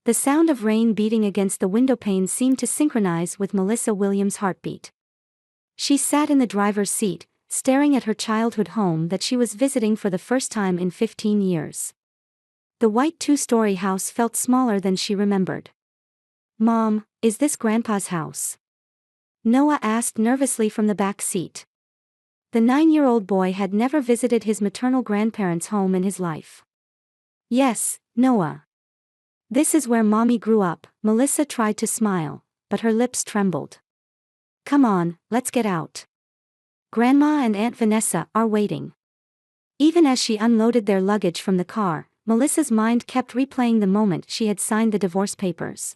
The sound of rain beating against the windowpane seemed to synchronize with Melissa Williams' heartbeat. She sat in the driver's seat, staring at her childhood home that she was visiting for the first time in 15 years. The white two-story house felt smaller than she remembered. "Mom, is this Grandpa's house?" Noah asked nervously from the back seat. The 9-year-old boy had never visited his maternal grandparents' home in his life. "Yes, Noah. This is where Mommy grew up." Melissa tried to smile, but her lips trembled. "Come on, let's get out. Grandma and Aunt Vanessa are waiting." Even as she unloaded their luggage from the car, Melissa's mind kept replaying the moment she had signed the divorce papers.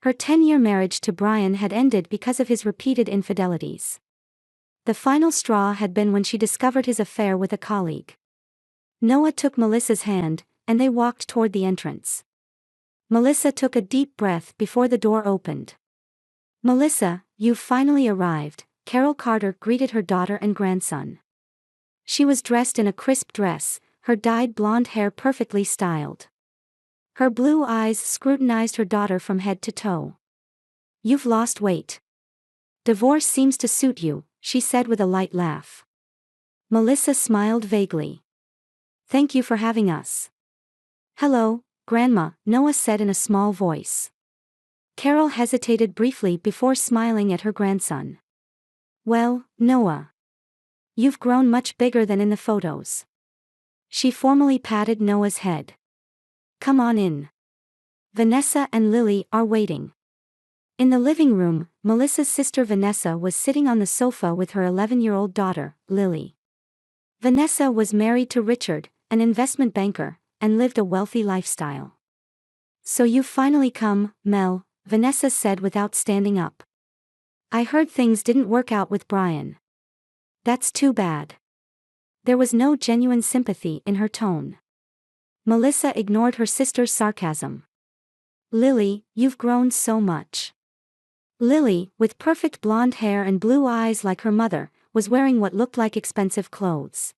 Her 10-year marriage to Brian had ended because of his repeated infidelities. The final straw had been when she discovered his affair with a colleague. Noah took Melissa's hand, and they walked toward the entrance. Melissa took a deep breath before the door opened. "Melissa, you've finally arrived," Carol Carter greeted her daughter and grandson. She was dressed in a crisp dress, her dyed blonde hair perfectly styled. Her blue eyes scrutinized her daughter from head to toe. "You've lost weight. Divorce seems to suit you," she said with a light laugh. Melissa smiled vaguely. "Thank you for having us." "Hello, Grandma," Noah said in a small voice. Carol hesitated briefly before smiling at her grandson. "Well, Noah. You've grown much bigger than in the photos." She formally patted Noah's head. "Come on in. Vanessa and Lily are waiting." In the living room, Melissa's sister Vanessa was sitting on the sofa with her 11-year-old daughter, Lily. Vanessa was married to Richard, an investment banker, and lived a wealthy lifestyle. "So you've finally come, Mel," Vanessa said without standing up. "I heard things didn't work out with Brian." "That's too bad." There was no genuine sympathy in her tone. Melissa ignored her sister's sarcasm. "Lily, you've grown so much." Lily, with perfect blonde hair and blue eyes like her mother, was wearing what looked like expensive clothes.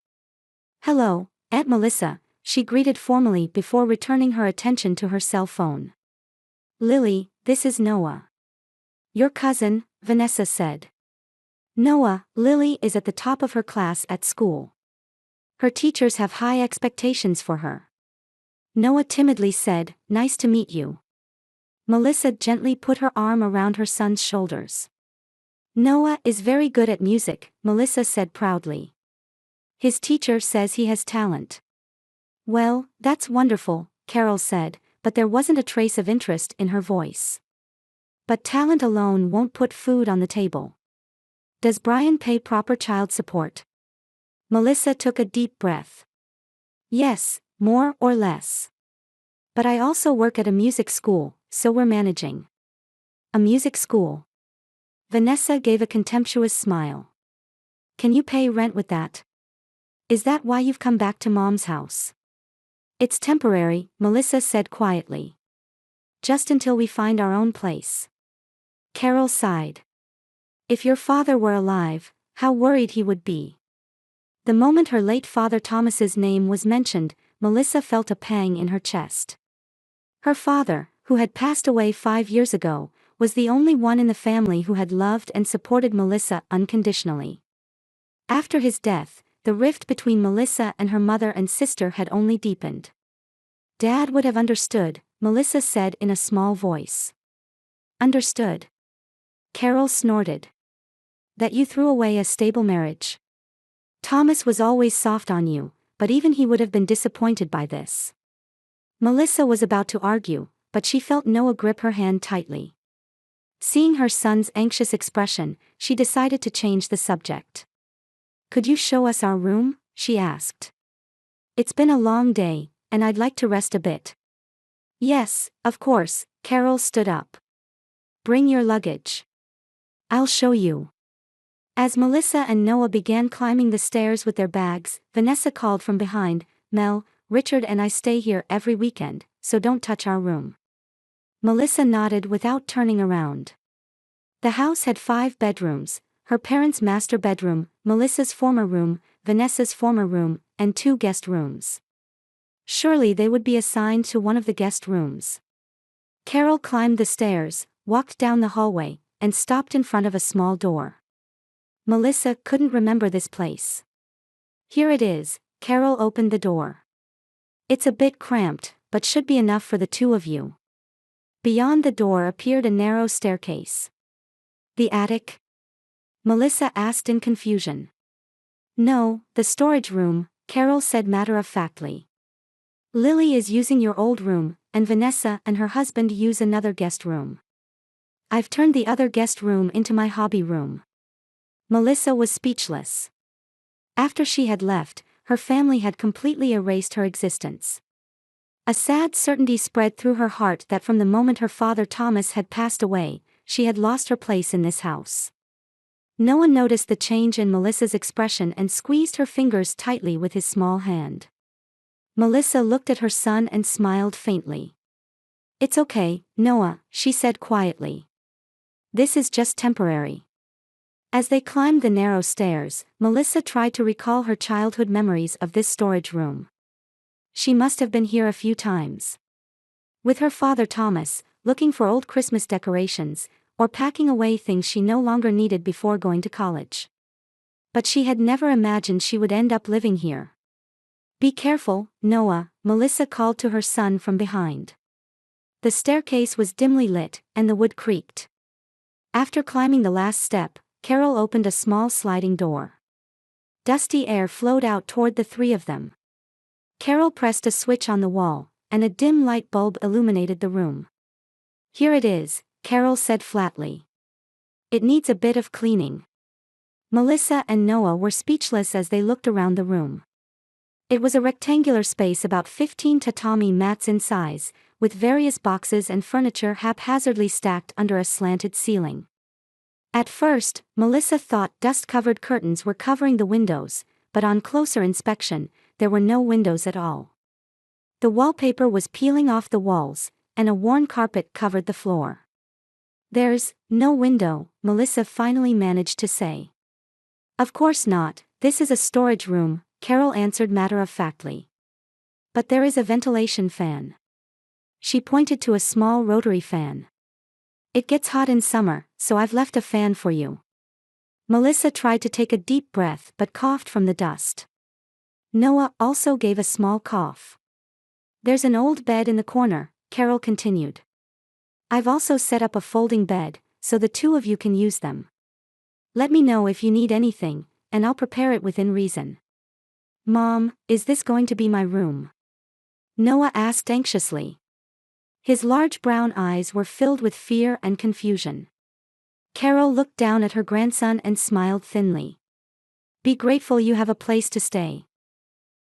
"Hello, Aunt Melissa," she greeted formally before returning her attention to her cell phone. "Lily, this is Noah. Your cousin," Vanessa said. "Noah, Lily is at the top of her class at school. Her teachers have high expectations for her." Noah timidly said, "Nice to meet you." Melissa gently put her arm around her son's shoulders. "Noah is very good at music," Melissa said proudly. "His teacher says he has talent." "Well, that's wonderful," Carol said, but there wasn't a trace of interest in her voice. "But talent alone won't put food on the table. Does Brian pay proper child support?" Melissa took a deep breath. "Yes, more or less. But I also work at a music school, so we're managing." "A music school?" Vanessa gave a contemptuous smile. "Can you pay rent with that? Is that why you've come back to Mom's house?" "It's temporary," Melissa said quietly. "Just until we find our own place." Carol sighed. "If your father were alive, how worried he would be." The moment her late father Thomas's name was mentioned, Melissa felt a pang in her chest. Her father, who had passed away 5 years ago, was the only one in the family who had loved and supported Melissa unconditionally. After his death, the rift between Melissa and her mother and sister had only deepened. "Dad would have understood," Melissa said in a small voice. "Understood?" Carol snorted. "That you threw away a stable marriage. Thomas was always soft on you, but even he would have been disappointed by this." Melissa was about to argue, but she felt Noah grip her hand tightly. Seeing her son's anxious expression, she decided to change the subject. "Could you show us our room?" she asked. "It's been a long day, and I'd like to rest a bit." "Yes, of course," Carol stood up. "Bring your luggage. I'll show you." As Melissa and Noah began climbing the stairs with their bags, Vanessa called from behind, "Mel, Richard and I stay here every weekend, so don't touch our room." Melissa nodded without turning around. The house had 5 bedrooms: her parents' master bedroom, Melissa's former room, Vanessa's former room, and 2 guest rooms. Surely they would be assigned to one of the guest rooms. Carol climbed the stairs, walked down the hallway, and stopped in front of a small door. Melissa couldn't remember this place. Here it is. Carol opened the door. It's a bit cramped, but should be enough for the two of you. Beyond the door appeared a narrow staircase. The attic? Melissa asked in confusion. No, the storage room, Carol said matter-of-factly. Lily is using your old room, and Vanessa and her husband use another guest room. I've turned the other guest room into my hobby room. Melissa was speechless. After she had left, her family had completely erased her existence. A sad certainty spread through her heart that from the moment her father Thomas had passed away, she had lost her place in this house. No one noticed the change in Melissa's expression and squeezed her fingers tightly with his small hand. Melissa looked at her son and smiled faintly. It's okay, Noah, she said quietly. This is just temporary. As they climbed the narrow stairs, Melissa tried to recall her childhood memories of this storage room. She must have been here a few times. With her father Thomas, looking for old Christmas decorations, or packing away things she no longer needed before going to college. But she had never imagined she would end up living here. Be careful, Noah, Melissa called to her son from behind. The staircase was dimly lit, and the wood creaked. After climbing the last step, Carol opened a small sliding door. Dusty air flowed out toward the three of them. Carol pressed a switch on the wall, and a dim light bulb illuminated the room. Here it is, Carol said flatly. It needs a bit of cleaning. Melissa and Noah were speechless as they looked around the room. It was a rectangular space about 15 tatami mats in size, with various boxes and furniture haphazardly stacked under a slanted ceiling. At first, Melissa thought dust-covered curtains were covering the windows, but on closer inspection, there were no windows at all. The wallpaper was peeling off the walls, and a worn carpet covered the floor. There's no window, Melissa finally managed to say. Of course not, this is a storage room, Carol answered matter-of-factly. But there is a ventilation fan. She pointed to a small rotary fan. It gets hot in summer, so I've left a fan for you. Melissa tried to take a deep breath but coughed from the dust. Noah also gave a small cough. There's an old bed in the corner, Carol continued. I've also set up a folding bed, so the two of you can use them. Let me know if you need anything, and I'll prepare it within reason. Mom, is this going to be my room? Noah asked anxiously. His large brown eyes were filled with fear and confusion. Carol looked down at her grandson and smiled thinly. Be grateful you have a place to stay.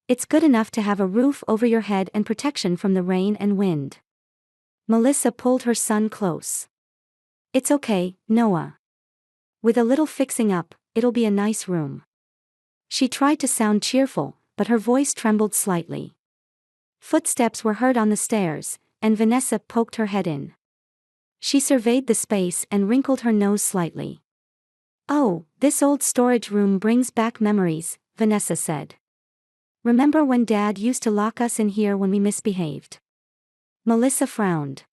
It's good enough to have a roof over your head and protection from the rain and wind. Melissa pulled her son close. It's okay, Noah. With a little fixing up, it'll be a nice room. She tried to sound cheerful, but her voice trembled slightly. Footsteps were heard on the stairs, and Vanessa poked her head in. She surveyed the space and wrinkled her nose slightly. Oh, this old storage room brings back memories, Vanessa said. Remember when Dad used to lock us in here when we misbehaved? Melissa frowned.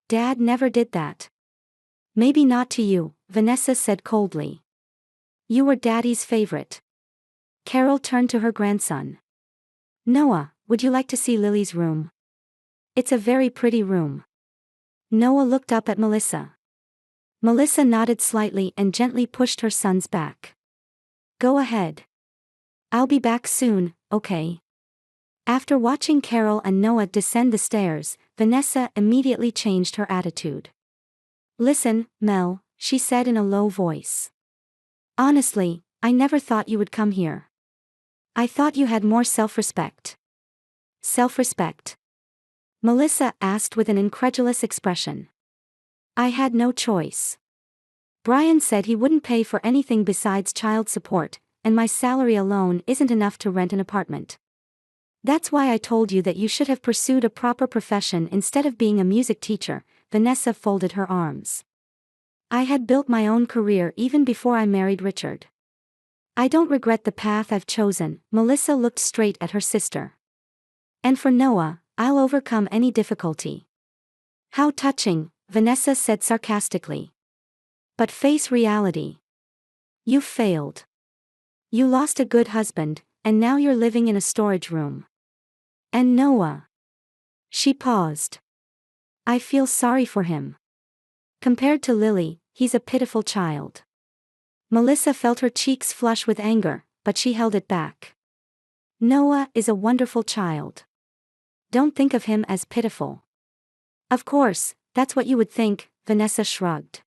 Dad never did that. Maybe not to you, Vanessa said coldly. You were Daddy's favorite. Carol turned to her grandson. Noah, would you like to see Lily's room? It's a very pretty room. Noah looked up at Melissa. Melissa nodded slightly and gently pushed her son's back. Go ahead. I'll be back soon, okay? After watching Carol and Noah descend the stairs, Vanessa immediately changed her attitude. Listen, Mel, she said in a low voice. Honestly, I never thought you would come here. I thought you had more self-respect. Self-respect? Melissa asked with an incredulous expression. I had no choice. Brian said he wouldn't pay for anything besides child support, and my salary alone isn't enough to rent an apartment. That's why I told you that you should have pursued a proper profession instead of being a music teacher, Vanessa folded her arms. I had built my own career even before I married Richard. I don't regret the path I've chosen, Melissa looked straight at her sister. And for Noah, I'll overcome any difficulty. How touching, Vanessa said sarcastically. But face reality. You failed. You lost a good husband, and now you're living in a storage room. And Noah. She paused. I feel sorry for him. Compared to Lily, he's a pitiful child. Melissa felt her cheeks flush with anger, but she held it back. Noah is a wonderful child. Don't think of him as pitiful. Of course, that's what you would think, Vanessa shrugged.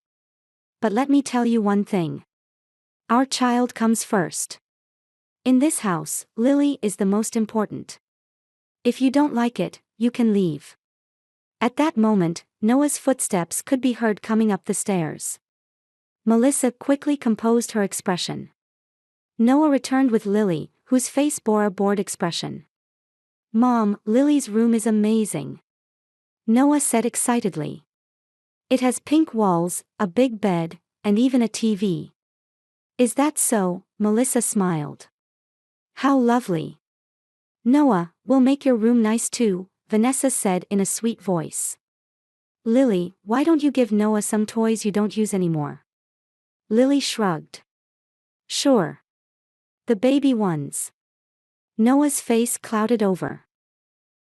But let me tell you one thing. Our child comes first. In this house, Lily is the most important. If you don't like it, you can leave. At that moment, Noah's footsteps could be heard coming up the stairs. Melissa quickly composed her expression. Noah returned with Lily, whose face bore a bored expression. Mom, Lily's room is amazing. Noah said excitedly. It has pink walls, a big bed, and even a TV. Is that so? Melissa smiled. How lovely. Noah, we'll make your room nice too, Vanessa said in a sweet voice. Lily, why don't you give Noah some toys you don't use anymore? Lily shrugged. Sure. The baby ones. Noah's face clouded over.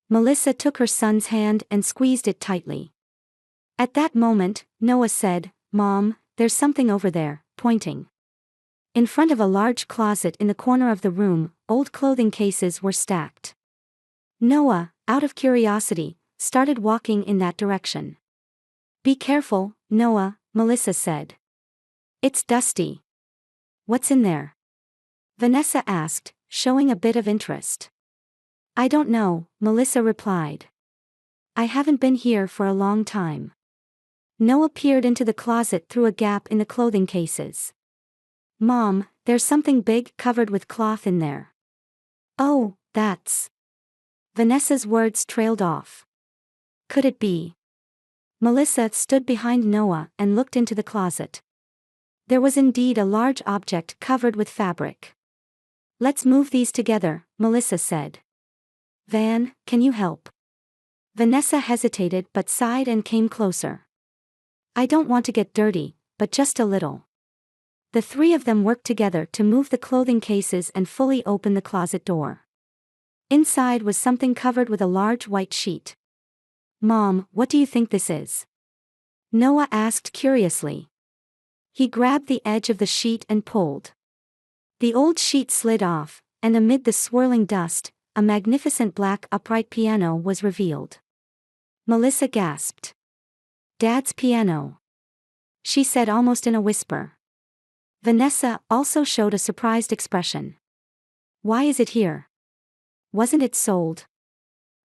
Melissa took her son's hand and squeezed it tightly. At that moment, Noah said, Mom, there's something over there, pointing. In front of a large closet in the corner of the room, old clothing cases were stacked. Noah, out of curiosity, started walking in that direction. Be careful, Noah, Melissa said. It's dusty. What's in there? Vanessa asked, showing a bit of interest. I don't know, Melissa replied. I haven't been here for a long time. Noah peered into the closet through a gap in the clothing cases. Mom, there's something big covered with cloth in there. Oh, that's... Vanessa's words trailed off. Could it be? Melissa stood behind Noah and looked into the closet. There was indeed a large object covered with fabric. Let's move these together, Melissa said. Van, can you help? Vanessa hesitated but sighed and came closer. I don't want to get dirty, but just a little. The three of them worked together to move the clothing cases and fully open the closet door. Inside was something covered with a large white sheet. Mom, what do you think this is? Noah asked curiously. He grabbed the edge of the sheet and pulled. The old sheet slid off, and amid the swirling dust, a magnificent black upright piano was revealed. Melissa gasped. Dad's piano. She said almost in a whisper. Vanessa also showed a surprised expression. Why is it here? Wasn't it sold?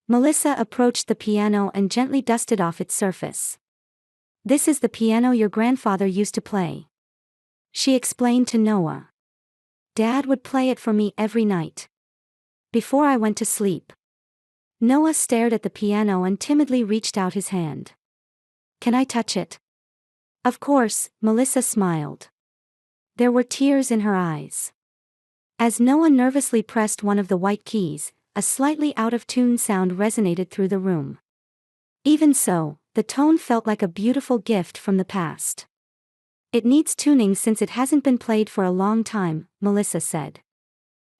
Melissa approached the piano and gently dusted off its surface. This is the piano your grandfather used to play. She explained to Noah. Dad would play it for me every night. Before I went to sleep. Noah stared at the piano and timidly reached out his hand. Can I touch it? Of course, Melissa smiled. There were tears in her eyes. As Noah nervously pressed one of the white keys, a slightly out-of-tune sound resonated through the room. Even so, the tone felt like a beautiful gift from the past. It needs tuning since it hasn't been played for a long time, Melissa said.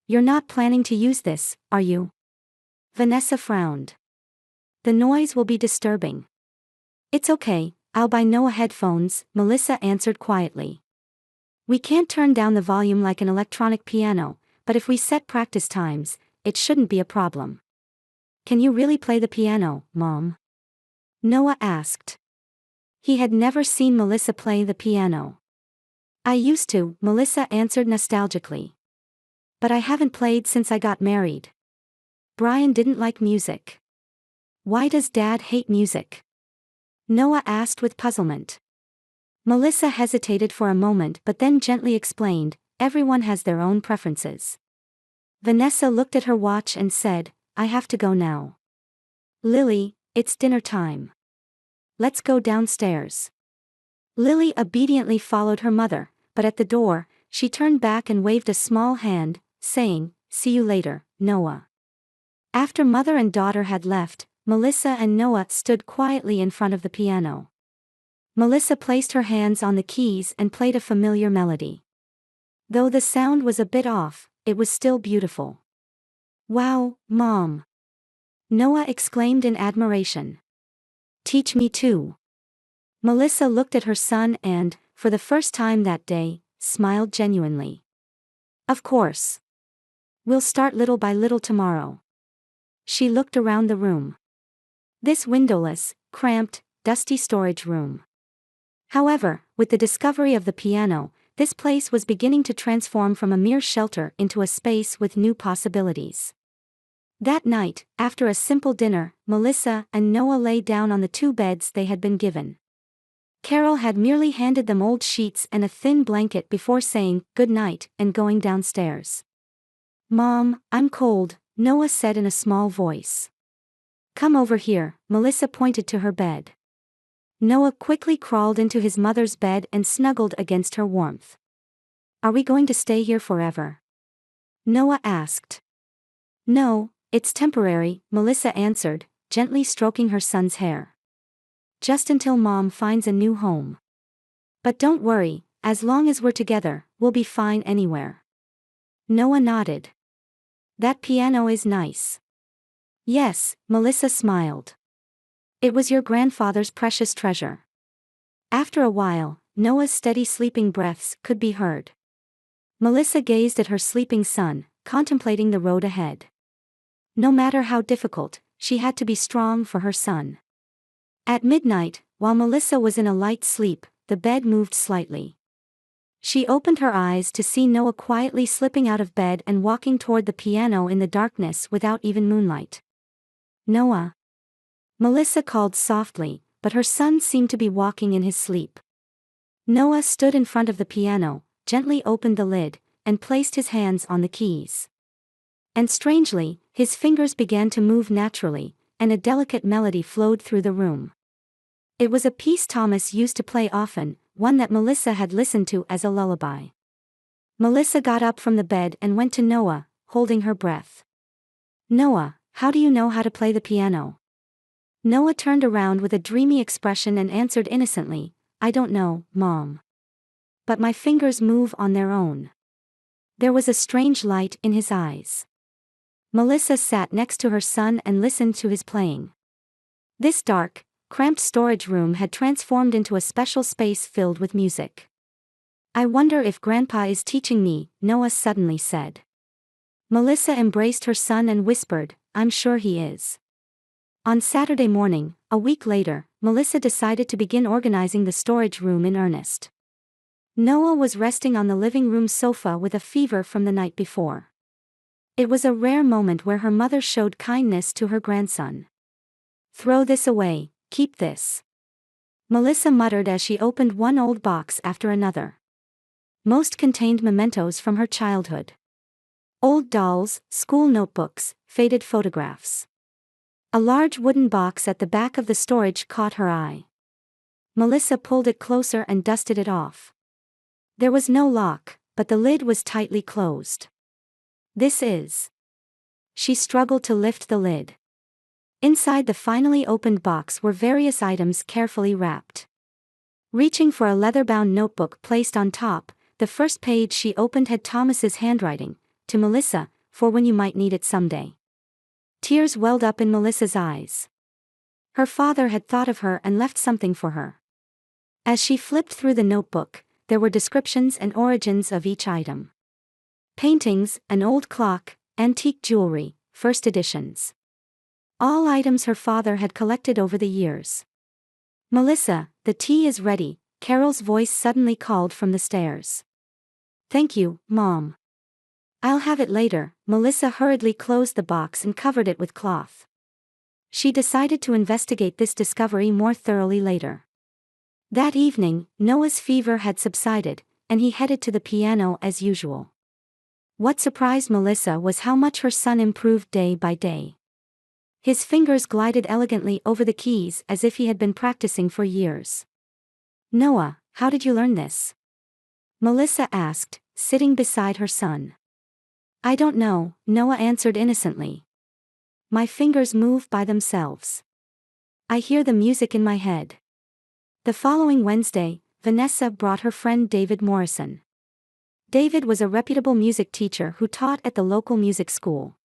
You're not planning to use this, are you? Vanessa frowned. The noise will be disturbing. It's okay, I'll buy Noah headphones, Melissa answered quietly. We can't turn down the volume like an electronic piano, but if we set practice times, it shouldn't be a problem. Can you really play the piano, Mom? Noah asked. He had never seen Melissa play the piano. I used to, Melissa answered nostalgically. But I haven't played since I got married. Brian didn't like music. Why does Dad hate music? Noah asked with puzzlement. Melissa hesitated for a moment but then gently explained, everyone has their own preferences. Vanessa looked at her watch and said, I have to go now. Lily, it's dinner time. Let's go downstairs. Lily obediently followed her mother, but at the door, she turned back and waved a small hand, saying, See you later, Noah. After mother and daughter had left, Melissa and Noah stood quietly in front of the piano. Melissa placed her hands on the keys and played a familiar melody. Though the sound was a bit off, it was still beautiful. "Wow, Mom!" Noah exclaimed in admiration. "Teach me too." Melissa looked at her son and, for the first time that day, smiled genuinely. "Of course. We'll start little by little tomorrow." She looked around the room. This windowless, cramped, dusty storage room. However, with the discovery of the piano, this place was beginning to transform from a mere shelter into a space with new possibilities. That night, after a simple dinner, Melissa and Noah lay down on the two beds they had been given. Carol had merely handed them old sheets and a thin blanket before saying good night and going downstairs. "Mom, I'm cold," Noah said in a small voice. "Come over here," Melissa pointed to her bed. Noah quickly crawled into his mother's bed and snuggled against her warmth. "Are we going to stay here forever?" Noah asked. "No, it's temporary," Melissa answered, gently stroking her son's hair. "Just until Mom finds a new home. But don't worry, as long as we're together, we'll be fine anywhere." Noah nodded. "That piano is nice." "Yes," Melissa smiled. "It was your grandfather's precious treasure." After a while, Noah's steady sleeping breaths could be heard. Melissa gazed at her sleeping son, contemplating the road ahead. No matter how difficult, she had to be strong for her son. At midnight, while Melissa was in a light sleep, the bed moved slightly. She opened her eyes to see Noah quietly slipping out of bed and walking toward the piano in the darkness without even moonlight. "Noah." Melissa called softly, but her son seemed to be walking in his sleep. Noah stood in front of the piano, gently opened the lid, and placed his hands on the keys. And strangely, his fingers began to move naturally, and a delicate melody flowed through the room. It was a piece Thomas used to play often, one that Melissa had listened to as a lullaby. Melissa got up from the bed and went to Noah, holding her breath. "Noah, how do you know how to play the piano?" Noah turned around with a dreamy expression and answered innocently, "I don't know, Mom. But my fingers move on their own." There was a strange light in his eyes. Melissa sat next to her son and listened to his playing. This dark, cramped storage room had transformed into a special space filled with music. "I wonder if Grandpa is teaching me," Noah suddenly said. Melissa embraced her son and whispered, "I'm sure he is." On Saturday morning, a week later, Melissa decided to begin organizing the storage room in earnest. Noah was resting on the living room sofa with a fever from the night before. It was a rare moment where her mother showed kindness to her grandson. "Throw this away, keep this," Melissa muttered as she opened one old box after another. Most contained mementos from her childhood. Old dolls, school notebooks, faded photographs. A large wooden box at the back of the storage caught her eye. Melissa pulled it closer and dusted it off. There was no lock, but the lid was tightly closed. "This is..." She struggled to lift the lid. Inside the finally opened box were various items carefully wrapped. Reaching for a leather-bound notebook placed on top, the first page she opened had Thomas's handwriting, "To Melissa, for when you might need it someday." Tears welled up in Melissa's eyes. Her father had thought of her and left something for her. As she flipped through the notebook, there were descriptions and origins of each item. Paintings, an old clock, antique jewelry, first editions. All items her father had collected over the years. "Melissa, the tea is ready," Carol's voice suddenly called from the stairs. "Thank you, Mom." "I'll have it later." Melissa hurriedly closed the box and covered it with cloth. She decided to investigate this discovery more thoroughly later. That evening, Noah's fever had subsided, and he headed to the piano as usual. What surprised Melissa was how much her son improved day by day. His fingers glided elegantly over the keys as if he had been practicing for years. "Noah, how did you learn this?" Melissa asked, sitting beside her son. "I don't know," Noah answered innocently. My fingers move by themselves. I hear the music in my head. The following Wednesday, Vanessa brought her friend David Morrison. David was a reputable music teacher who taught at the local music school.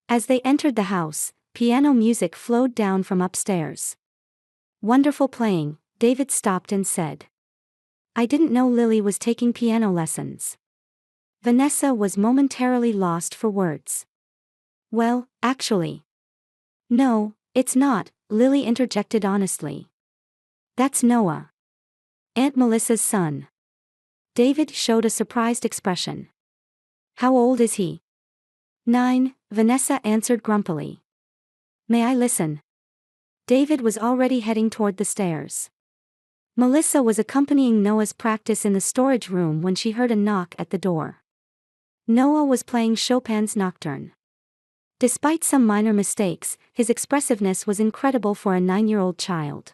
As they entered the house, piano music flowed down from upstairs. "Wonderful playing," David stopped and said. "I didn't know Lily was taking piano lessons." Vanessa was momentarily lost for words. "Well, actually. No, it's not," Lily interjected honestly. "That's Noah. Aunt Melissa's son." David showed a surprised expression. "How old is he?" 9, Vanessa answered grumpily. "May I listen?" David was already heading toward the stairs. Melissa was accompanying Noah's practice in the storage room when she heard a knock at the door. Noah was playing Chopin's Nocturne. Despite some minor mistakes, his expressiveness was incredible for a 9-year-old child.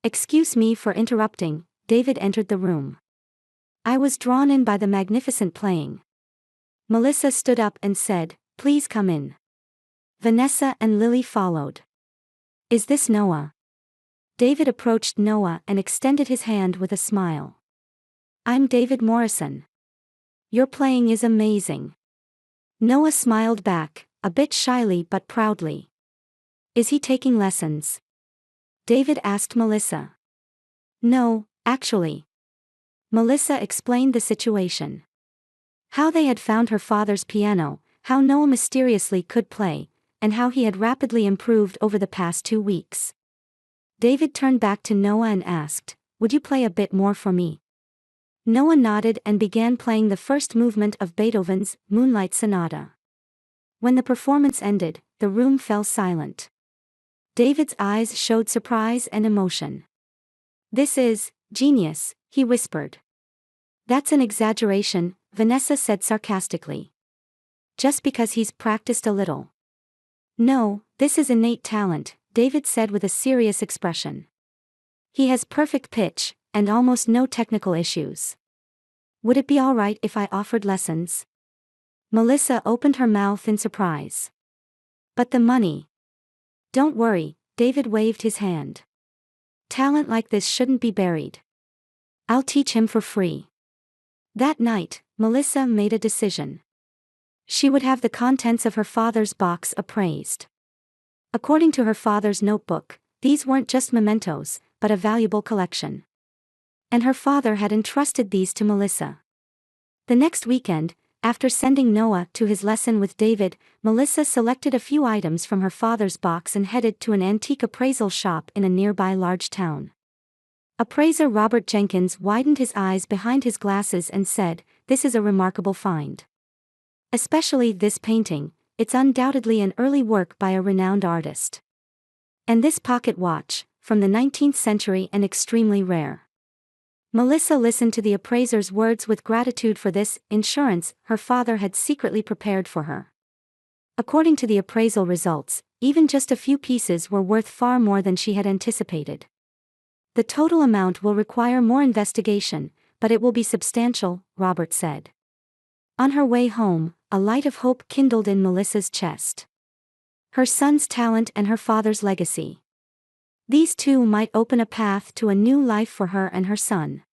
"Excuse me for interrupting," David entered the room. "I was drawn in by the magnificent playing." Melissa stood up and said, "Please come in." Vanessa and Lily followed. "Is this Noah?" David approached Noah and extended his hand with a smile. "I'm David Morrison. Your playing is amazing." Noah smiled back, a bit shyly but proudly. "Is he taking lessons?" David asked Melissa. "No, actually." Melissa explained the situation. How they had found her father's piano, how Noah mysteriously could play, and how he had rapidly improved over the past 2 weeks. David turned back to Noah and asked, "Would you play a bit more for me?" Noah nodded and began playing the first movement of Beethoven's Moonlight Sonata. When the performance ended, the room fell silent. David's eyes showed surprise and emotion. "This is genius," he whispered. "That's an exaggeration," Vanessa said sarcastically. "Just because he's practiced a little." "No, this is innate talent," David said with a serious expression. "He has perfect pitch, and almost no technical issues." "Would it be all right if I offered lessons?" Melissa opened her mouth in surprise. "But the money." "Don't worry," David waved his hand. "Talent like this shouldn't be buried. I'll teach him for free." That night, Melissa made a decision. She would have the contents of her father's box appraised. According to her father's notebook, these weren't just mementos, but a valuable collection. And her father had entrusted these to Melissa. The next weekend, after sending Noah to his lesson with David, Melissa selected a few items from her father's box and headed to an antique appraisal shop in a nearby large town. Appraiser Robert Jenkins widened his eyes behind his glasses and said, "This is a remarkable find. Especially this painting, it's undoubtedly an early work by a renowned artist. And this pocket watch, from the 19th century and extremely rare." Melissa listened to the appraiser's words with gratitude for this insurance her father had secretly prepared for her. According to the appraisal results, even just a few pieces were worth far more than she had anticipated. "The total amount will require more investigation, but it will be substantial," Robert said. On her way home, a light of hope kindled in Melissa's chest. Her son's talent and her father's legacy. These two might open a path to a new life for her and her son.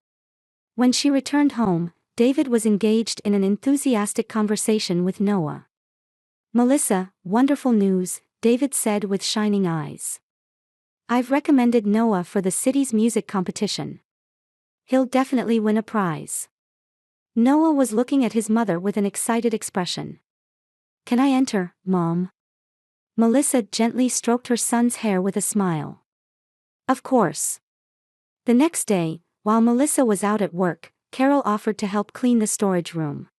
When she returned home, David was engaged in an enthusiastic conversation with Noah. "Melissa, wonderful news," David said with shining eyes. "I've recommended Noah for the city's music competition. He'll definitely win a prize." Noah was looking at his mother with an excited expression. "Can I enter, Mom?" Melissa gently stroked her son's hair with a smile. "Of course." The next day, while Melissa was out at work, Carol offered to help clean the storage room.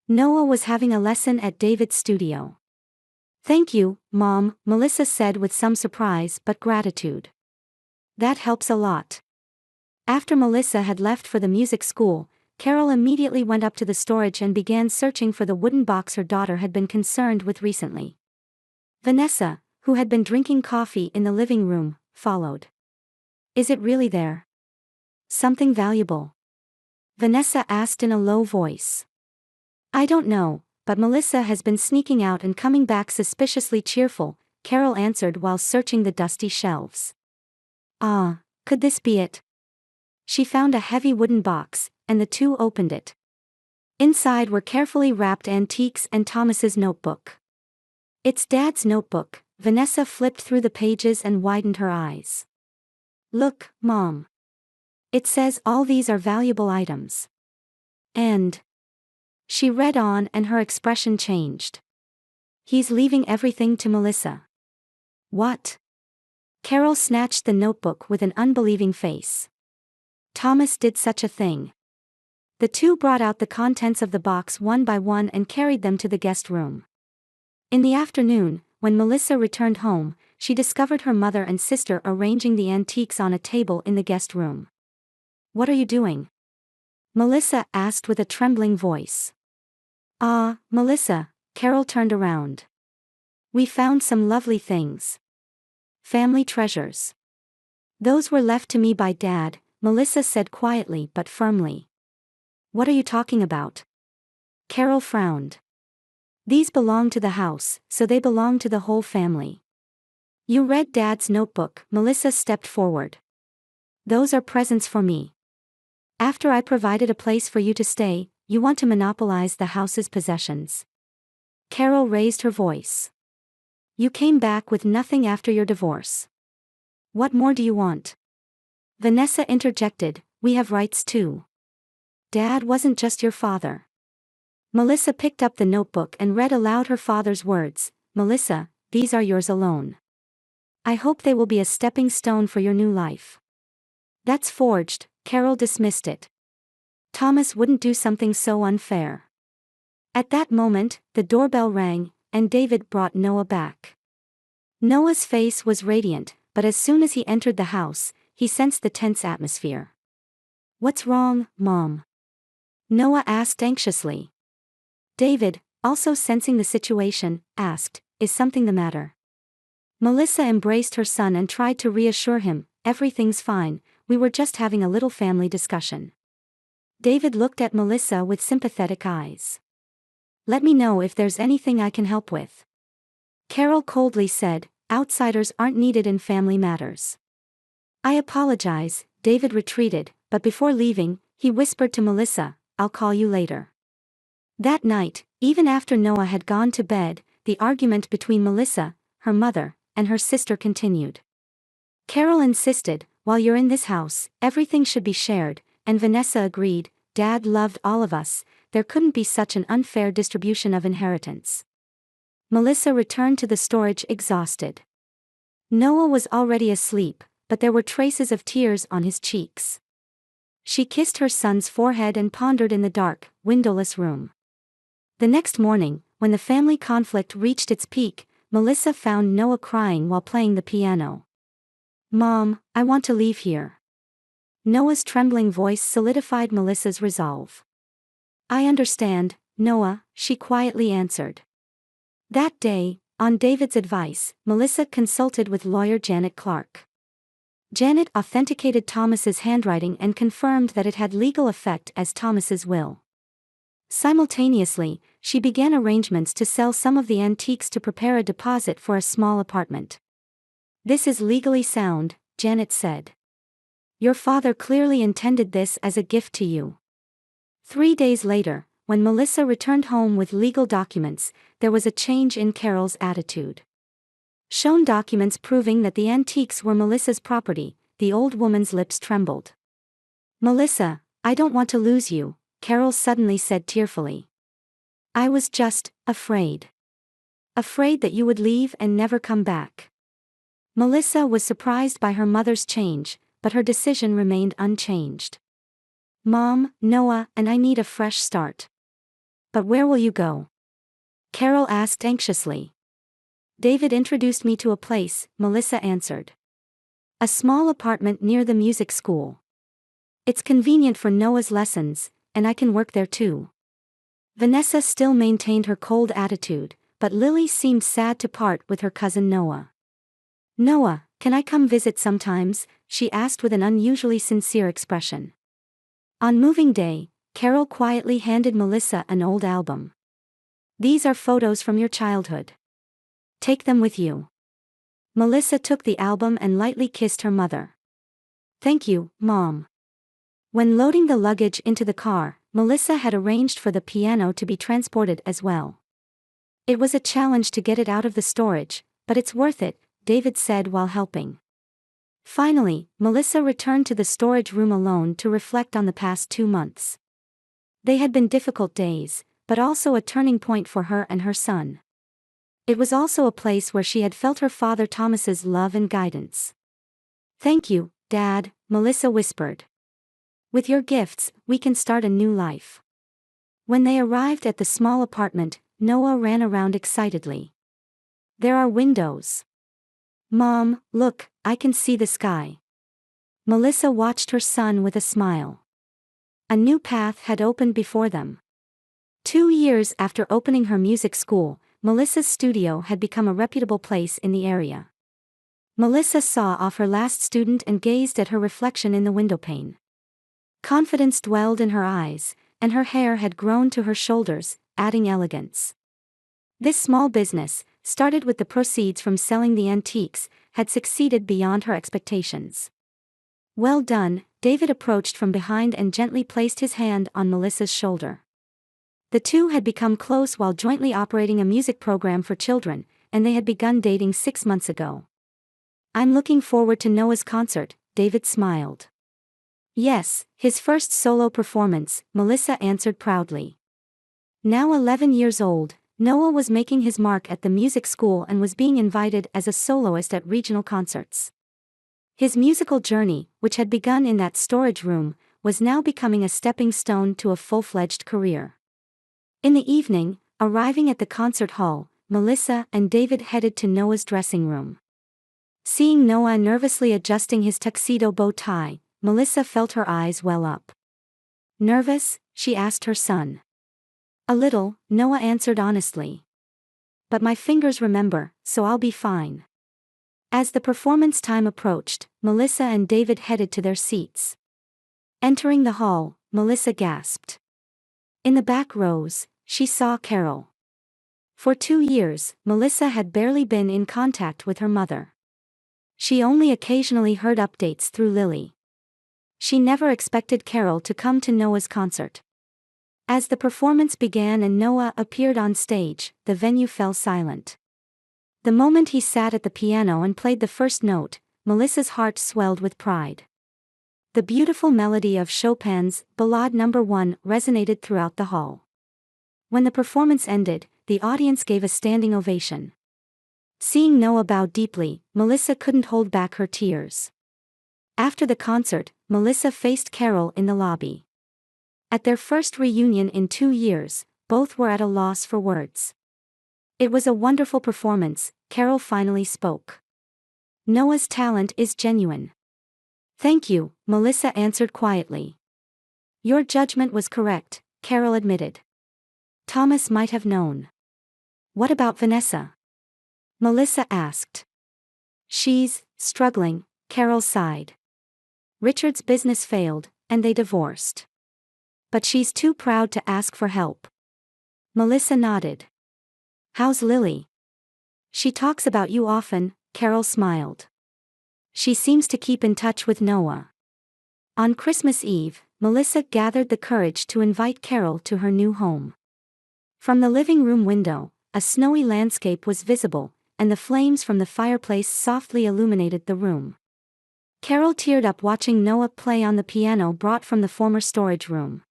Noah was having a lesson at David's studio. "Thank you, Mom," Melissa said with some surprise but gratitude. "That helps a lot." After Melissa had left for the music school, Carol immediately went up to the storage and began searching for the wooden box her daughter had been concerned with recently. Vanessa, who had been drinking coffee in the living room, followed. "Is it really there? Something valuable?" Vanessa asked in a low voice. "I don't know," but Melissa has been sneaking out and coming back suspiciously cheerful, Carol answered while searching the dusty shelves. Ah, could this be it? She found a heavy wooden box, and the two opened it. Inside were carefully wrapped antiques and Thomas's notebook. It's Dad's notebook. Vanessa flipped through the pages and widened her eyes. Look, Mom. It says all these are valuable items. And she read on and her expression changed. He's leaving everything to Melissa. What? Carol snatched the notebook with an unbelieving face. Thomas did such a thing. The two brought out the contents of the box one by one and carried them to the guest room. In the afternoon, when Melissa returned home, she discovered her mother and sister arranging the antiques on a table in the guest room. What are you doing? Melissa asked with a trembling voice. Ah, Melissa, Carol turned around. We found some lovely things. Family treasures. Those were left to me by Dad, Melissa said quietly but firmly. What are you talking about? Carol frowned. These belong to the house, so they belong to the whole family. You read Dad's notebook, Melissa stepped forward. Those are presents for me. After I provided a place for you to stay, you want to monopolize the house's possessions. Carol raised her voice. You came back with nothing after your divorce. What more do you want? Vanessa interjected, we have rights too. Dad wasn't just your father. Melissa picked up the notebook and read aloud her father's words, Melissa, these are yours alone. I hope they will be a stepping stone for your new life. That's forged, Carol dismissed it. Thomas wouldn't do something so unfair. At that moment, the doorbell rang, and David brought Noah back. Noah's face was radiant, but as soon as he entered the house, he sensed the tense atmosphere. What's wrong, Mom? Noah asked anxiously. David, also sensing the situation, asked, is something the matter? Melissa embraced her son and tried to reassure him, everything's fine, we were just having a little family discussion. David looked at Melissa with sympathetic eyes. Let me know if there's anything I can help with. Carol coldly said, outsiders aren't needed in family matters. I apologize, David retreated, but before leaving, he whispered to Melissa, I'll call you later. That night, even after Noah had gone to bed, the argument between Melissa, her mother, and her sister continued. Carol insisted, while you're in this house, everything should be shared, and Vanessa agreed, Dad loved all of us, there couldn't be such an unfair distribution of inheritance. Melissa returned to the storage exhausted. Noah was already asleep, but there were traces of tears on his cheeks. She kissed her son's forehead and pondered in the dark, windowless room. The next morning, when the family conflict reached its peak, Melissa found Noah crying while playing the piano. Mom, I want to leave here. Noah's trembling voice solidified Melissa's resolve. I understand, Noah, she quietly answered. That day, on David's advice, Melissa consulted with lawyer Janet Clark. Janet authenticated Thomas's handwriting and confirmed that it had legal effect as Thomas's will. Simultaneously, she began arrangements to sell some of the antiques to prepare a deposit for a small apartment. This is legally sound, Janet said. Your father clearly intended this as a gift to you. 3 days later, when Melissa returned home with legal documents, there was a change in Carol's attitude. Shown documents proving that the antiques were Melissa's property, the old woman's lips trembled. Melissa, I don't want to lose you, Carol suddenly said tearfully. I was just afraid. Afraid that you would leave and never come back. Melissa was surprised by her mother's change, but her decision remained unchanged. Mom, Noah, and I need a fresh start. But where will you go? Carol asked anxiously. David introduced me to a place, Melissa answered. A small apartment near the music school. It's convenient for Noah's lessons, and I can work there too. Vanessa still maintained her cold attitude, but Lily seemed sad to part with her cousin Noah. Noah, can I come visit sometimes? She asked with an unusually sincere expression. On moving day, Carol quietly handed Melissa an old album. These are photos from your childhood. Take them with you. Melissa took the album and lightly kissed her mother. Thank you, Mom. When loading the luggage into the car, Melissa had arranged for the piano to be transported as well. It was a challenge to get it out of the storage, but it's worth it, David said while helping. Finally, Melissa returned to the storage room alone to reflect on the past 2 months. They had been difficult days, but also a turning point for her and her son. It was also a place where she had felt her father Thomas's love and guidance. Thank you, Dad, Melissa whispered. With your gifts, we can start a new life. When they arrived at the small apartment, Noah ran around excitedly. There are windows. Mom, look, I can see the sky. Melissa watched her son with a smile. A new path had opened before them. 2 years after opening her music school, Melissa's studio had become a reputable place in the area. Melissa saw off her last student and gazed at her reflection in the windowpane. Confidence dwelled in her eyes, and her hair had grown to her shoulders, adding elegance. This small business, started with the proceeds from selling the antiques, had succeeded beyond her expectations. Well done, David approached from behind and gently placed his hand on Melissa's shoulder. The two had become close while jointly operating a music program for children, and they had begun dating 6 months ago. I'm looking forward to Noah's concert, David smiled. Yes, his first solo performance, Melissa answered proudly. Now 11 years old, Noah was making his mark at the music school and was being invited as a soloist at regional concerts. His musical journey, which had begun in that storage room, was now becoming a stepping stone to a full-fledged career. In the evening, arriving at the concert hall, Melissa and David headed to Noah's dressing room. Seeing Noah nervously adjusting his tuxedo bow tie, Melissa felt her eyes well up. Nervous? She asked her son. A little, Noah answered honestly. But my fingers remember, so I'll be fine. As the performance time approached, Melissa and David headed to their seats. Entering the hall, Melissa gasped. In the back rows, she saw Carol. For 2 years, Melissa had barely been in contact with her mother. She only occasionally heard updates through Lily. She never expected Carol to come to Noah's concert. As the performance began and Noah appeared on stage, the venue fell silent. The moment he sat at the piano and played the first note, Melissa's heart swelled with pride. The beautiful melody of Chopin's Ballade No. 1 resonated throughout the hall. When the performance ended, the audience gave a standing ovation. Seeing Noah bow deeply, Melissa couldn't hold back her tears. After the concert, Melissa faced Carol in the lobby. At their first reunion in 2 years, both were at a loss for words. It was a wonderful performance, Carol finally spoke. Noah's talent is genuine. Thank you, Melissa answered quietly. Your judgment was correct, Carol admitted. Thomas might have known. What about Vanessa? Melissa asked. She's struggling, Carol sighed. Richard's business failed, and they divorced. But she's too proud to ask for help. Melissa nodded. How's Lily? She talks about you often, Carol smiled. She seems to keep in touch with Noah. On Christmas Eve, Melissa gathered the courage to invite Carol to her new home. From the living room window, a snowy landscape was visible, and the flames from the fireplace softly illuminated the room. Carol teared up watching Noah play on the piano brought from the former storage room.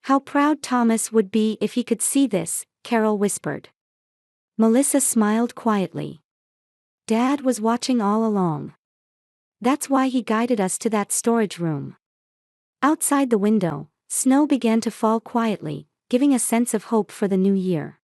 How proud Thomas would be if he could see this, Carol whispered. Melissa smiled quietly. Dad was watching all along. That's why he guided us to that storage room. Outside the window, snow began to fall quietly, giving a sense of hope for the new year.